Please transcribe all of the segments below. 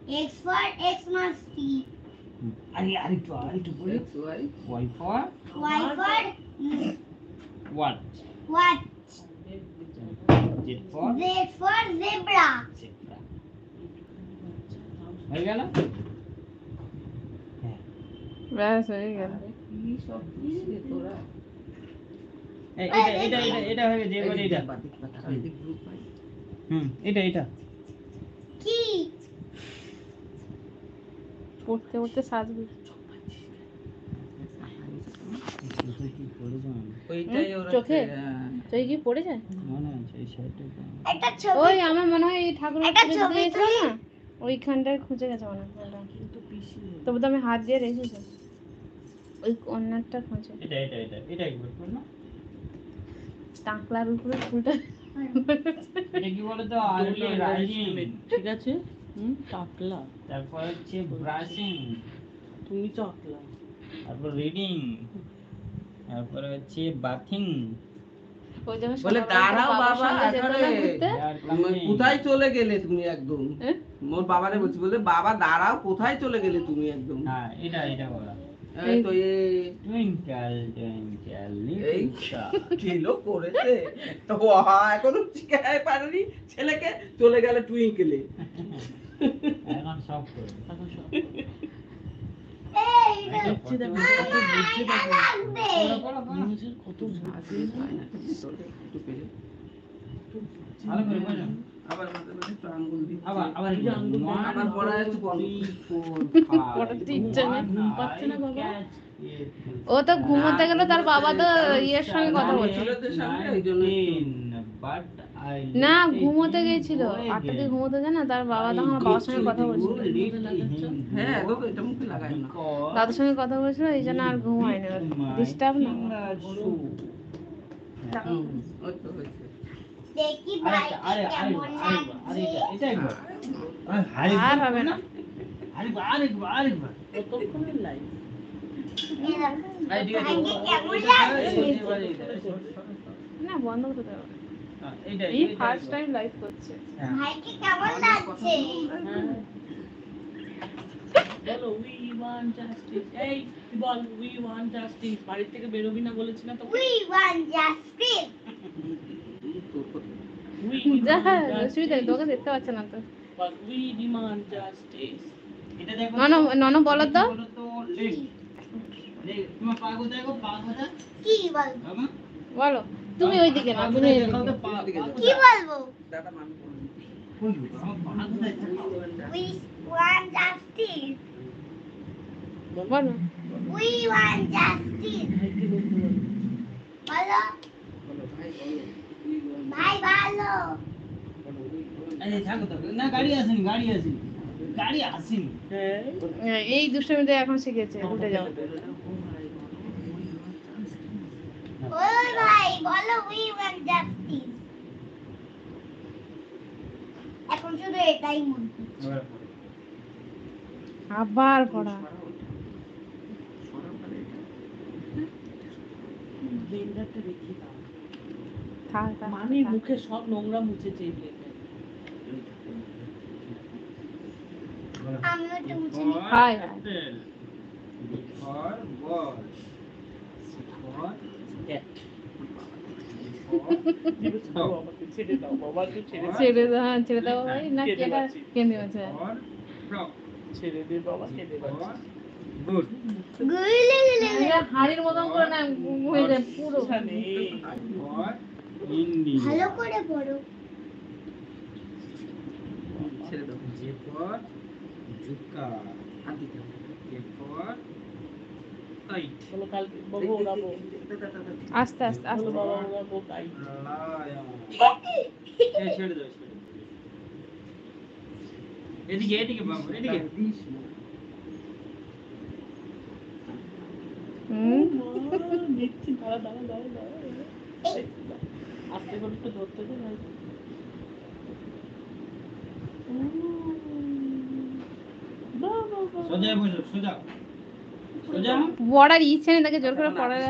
X for Xmas tree. আরেকটু বলি। Y for Y for what? what? Z for Z for zebra. zebra. হয়ে গেল? ব্যাস হয়ে গেল। এই এটা হয়ে গেছে, এবারে এটা। এটা কি? পড়তে পড়তে সাজবি। চোখে চোখে কি পড়ে যায়? একটা ছবি। ওই আমার মনে হয় এই ঠাকুরের একটা পুজো ছবি দিয়েছিল তুলি। না, ওইখানটায় খুঁজে গেছে মনে হয়। তবু তো আমি হাত দিয়ে রেখেছি, ওই কর্নারটা খুঁজে। এটা একবার কর না। টাকলার উপরে ফুলটা এটা কি বলে তো আগে রাইজিং, ঠিক আছে। টাকলা, তারপর হচ্ছে ব্রাশিং, তুমি চকলা, তারপর রিডিং, তারপর হচ্ছে বাথিং। ওই জন্য বলে দাঁড়াও বাবা, কোথায় চলে গেলে তুমি একদম? মোর বাবারে বলছি, বলে বাবা দাঁড়াও, কোথায় চলে গেলে তুমি একদম? হ্যাঁ এটা বলা। এই তো টুইঙ্কেল টুইঙ্কেল এই লিটল কিলো করেছে তো, এখনো শিখাই পারেনি ছেলেকে, চলে গেলে টুইঙ্কেলে। এখন সব করে। এই দেখছি দেখো, কত বুঝছে দেখো, নিজের কত বুঝছে। ভালো করে বোঝো। আবার মাঝে মাঝে একটু আঙ্গুল দিচ্ছে। আবার এই যে আঙ্গুল আবার পড়া একটু বন্ধ। 3 4 পড়াতে ইচ্ছে নেই। ঘুম পাচ্ছে না বাবা? ও তো ঘুমোতে গেল, তার বাবা তো ইয়ের সঙ্গে কথা বলছে। না, ঘুমোতে গেছিল, 8টার দিকে ঘুমোতে যায় না, তার বাবা তখন বাবার সঙ্গে কথা বলছিল। হ্যাঁ তো এটা মুখে লাগায় না। দাদুর সঙ্গে কথা বলছিল, এই জন্য আর ঘুম হয়নি। ডিস্টার্ব না। ওই তো হয়েছে। দেখি ভাইকে কেমন লাগছে। আর হবে না। আরেকবার। কতক্ষণের লাইন? ভাইকে কেমন লাগছে? না, বন্ধ করতে দেবো। এই ফার্স্ট টাইম লাইভ করছে। ভাইকে কেমন লাগছে? বলো উই ওয়ান্ট জাস্টিস। এই বল, উই ওয়ান্ট জাস্টিস। বাড়ি থেকে বেরোবি না বলেছি না তোকে? We want justice. যা, অসুবিধা নেই, তোকে দেখতে পাচ্ছে না তো। বল উই ডিমান্ড জাস্টিস। এটা দেখো। নন বলো তো। তোমার পা কোথায় গো? পা কোথায়? কি বলবো? বাবা বলো, তুমি ওইদিকে না, তুমি দেখাও এইদিকে। তো পা দিকে যাও। কি বলবো? দাদা মান করুন। আমার পা কোথায়? We want justice. বলো। We want justice. বলো। ভাই ভালো। এই থাকো তো। না গাড়ি আসেনি। হ্যাঁ এই দুষ্টমিতে এখন শিখেছে, উঠে যাও। ওই ভাই বলো we want justice. এখন শুধু এটাই মনে হচ্ছে। আবার পড়া। ব্লেন্ডারটা রেখে দাও। থাক। মামি মুখে সব নোংরা মুছেছে এই ব্লেন্ডার। আমিও তো মুছে নিই। High. For ball. For cat. ছেড়ে দাও বাবা, তুই ছেড়ে দাও। ছেড়ে দাও, ছেড়ে দাও ভাই। না কেটা কেঁদে আছে। For frog. ছেড়ে দে বাবা, ছেড়ে দাও। For good. গুলে হাড়ির মতন করে না হয়ে যায় পুরো। For Indian. ভালো করে পড়ো। ছেড়ে দাও। J for Juka. হাত দিতে K for kite. বলো কালকে বাবা ওড়াবো। আস্তে আস্তে বলো আস্তে। বাবা ওড়াবো তাই। Lion. ছেড়ে দাও। এদিকে বাবু, এদিকে। দেখছি, দাঁড়া। আস্তে করে একটু ধরতে দে ভাই। সোজা বসো, সোজা। পড়ার ইচ্ছে নেই, তাকে জোর করে পড়ার।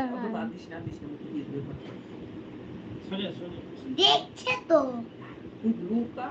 সোজা। দেখছে তো। লুকা